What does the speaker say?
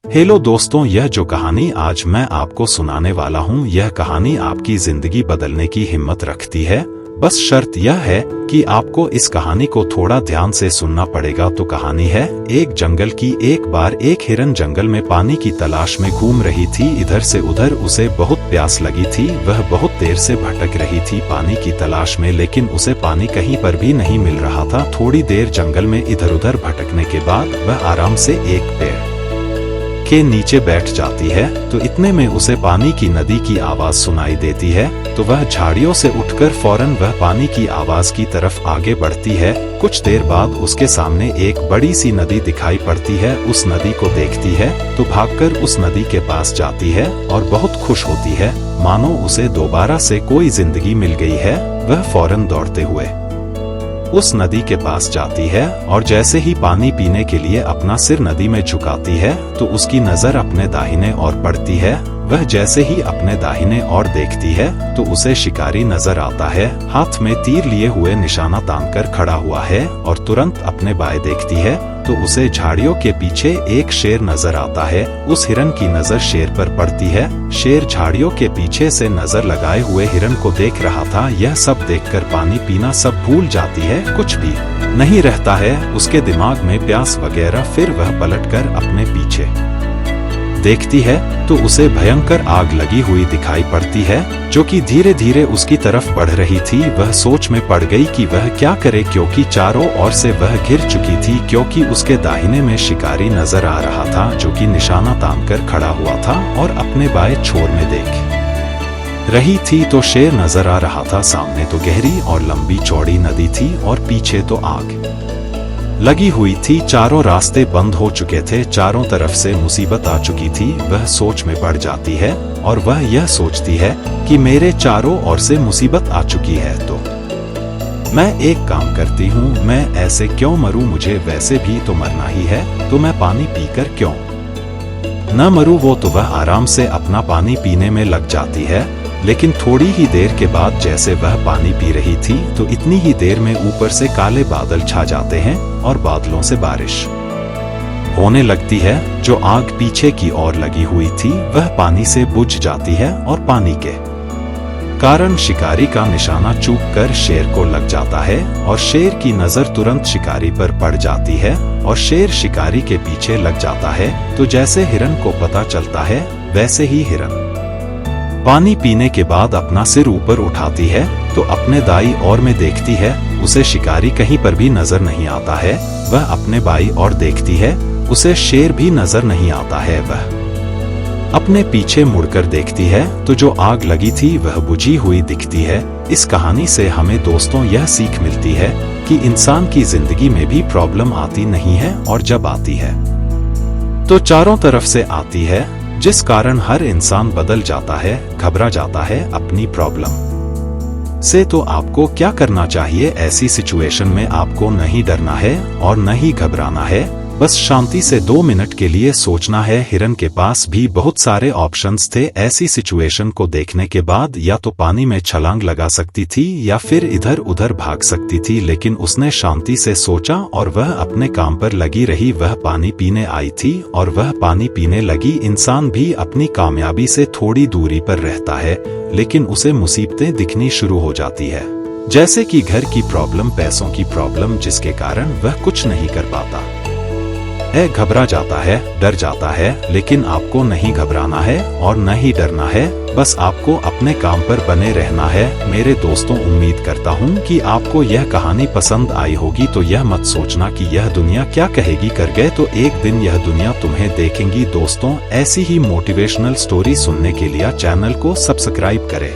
Hello दोस्तों, यह जो कहानी आज मैं आपको सुनाने वाला हूँ, यह कहानी आपकी जिंदगी बदलने की हिम्मत रखती है। बस शर्त यह है कि आपको इस कहानी को थोड़ा ध्यान से सुनना पड़ेगा। तो कहानी है एक जंगल की। एक बार एक हिरन जंगल में पानी की तलाश में घूम रही थी। इधर से उधर उसे बहुत प्यास लगी थी। वह बहुत देर से भटक रही थी पानी की तलाश में, लेकिन उसे पानी कहीं पर भी नहीं मिल रहा था। थोड़ी देर जंगल में इधर उधर भटकने के बाद वह आराम से एक पेड़ के नीचे बैठ जाती है। तो इतने में उसे पानी की नदी की आवाज सुनाई देती है। तो वह झाड़ियों से उठकर फौरन वह पानी की आवाज की तरफ आगे बढ़ती है। कुछ देर बाद उसके सामने एक बड़ी सी नदी दिखाई पड़ती है। उस नदी को देखती है तो भागकर उस नदी के पास जाती है और बहुत खुश होती है, मानो उसे दोबारा से कोई जिंदगी मिल गई है। वह फौरन दौड़ते हुए उस नदी के पास जाती है और जैसे ही पानी पीने के लिए अपना सिर नदी में झुकाती है तो उसकी नजर अपने दाहिने ओर पड़ती है। वह जैसे ही अपने दाहिने ओर देखती है तो उसे शिकारी नजर आता है। हाथ में तीर लिए हुए निशाना तानकर खड़ा हुआ है और तुरंत अपने बाएं देखती है तो उसे झाड़ियों के पीछे एक शेर नजर आता है। उस हिरन की नजर शेर पर पड़ती है। शेर झाड़ियों के पीछे से नजर लगाए हुए हिरन को देख रहा था। यह सब देखकर पानी पीना सब भूल जाती है, कुछ भी नहीं रहता है उसके दिमाग में, प्यास वगैरह। फिर वह पलटकर अपने पीछे देखती है तो उसे भयंकर आग लगी हुई दिखाई पड़ती है, जो कि धीरे धीरे उसकी तरफ बढ़ रही थी। वह सोच में पड़ गई कि वह क्या करे, क्योंकि चारों ओर से वह घिर चुकी थी। क्योंकि उसके दाहिने में शिकारी नजर आ रहा था, जो कि निशाना तानकर खड़ा हुआ था और अपने बाएं छोर में देख रही थी। तो शेर नजर आ रहा था। सामने तो गहरी और लंबी चौड़ी नदी थी और पीछे तो आग लगी हुई थी। चारों रास्ते बंद हो चुके थे, चारों तरफ से मुसीबत आ चुकी थी। वह सोच में पड़ जाती है और वह यह सोचती है कि मेरे चारों ओर से मुसीबत आ चुकी है, तो मैं एक काम करती हूँ, मैं ऐसे क्यों मरूं, मुझे वैसे भी तो मरना ही है, तो मैं पानी पीकर क्यों न मरूं। वो तो वह आराम से अपना पानी पीने में लग जाती है। लेकिन थोड़ी ही देर के बाद जैसे वह पानी पी रही थी तो इतनी ही देर में ऊपर से काले बादल छा जाते हैं और बादलों से बारिश होने लगती है। जो आग पीछे की ओर लगी हुई थी वह पानी से बुझ जाती है और पानी के कारण शिकारी का निशाना चूककर शेर को लग जाता है और शेर की नजर तुरंत शिकारी पर पड़ जाती है और शेर शिकारी के पीछे लग जाता है। तो जैसे हिरन को पता चलता है वैसे ही हिरन पानी पीने के बाद अपना सिर ऊपर उठाती है तो अपने दाईं ओर में देखती है। उसे शिकारी कहीं पर भी नजर नहीं आता है। वह अपने बाईं ओर देखती है, उसे शेर भी नजर नहीं आता है। वह अपने पीछे मुड़कर देखती है तो जो आग लगी थी वह बुझी हुई दिखती है। इस कहानी से हमें दोस्तों यह सीख मिलती है कि इंसान की जिंदगी में भी प्रॉब्लम आती नहीं है, और जब आती है तो चारों तरफ से आती है, जिस कारण हर इंसान बदल जाता है, घबरा जाता है अपनी प्रॉब्लम से। तो आपको क्या करना चाहिए ऐसी सिचुएशन में? आपको नहीं डरना है और नहीं घबराना है, बस शांति से 2 मिनट के लिए सोचना है। हिरन के पास भी बहुत सारे ऑप्शंस थे ऐसी सिचुएशन को देखने के बाद। या तो पानी में छलांग लगा सकती थी या फिर इधर उधर भाग सकती थी, लेकिन उसने शांति से सोचा और वह अपने काम पर लगी रही। वह पानी पीने आई थी और वह पानी पीने लगी। इंसान भी अपनी कामयाबी से थोड़ी दूरी पर रहता है, लेकिन उसे मुसीबतें दिखनी शुरू हो जाती है, जैसे कि घर की प्रॉब्लम, पैसों की प्रॉब्लम, जिसके कारण वह कुछ नहीं कर पाता घबरा जाता है, डर जाता है। लेकिन आपको नहीं घबराना है और न ही डरना है, बस आपको अपने काम पर बने रहना है। मेरे दोस्तों, उम्मीद करता हूँ कि आपको यह कहानी पसंद आई होगी। तो यह मत सोचना कि यह दुनिया क्या कहेगी, कर गए तो एक दिन यह दुनिया तुम्हें देखेंगी। दोस्तों, ऐसी ही मोटिवेशनल स्टोरी सुनने के लिए चैनल को सब्सक्राइब करें।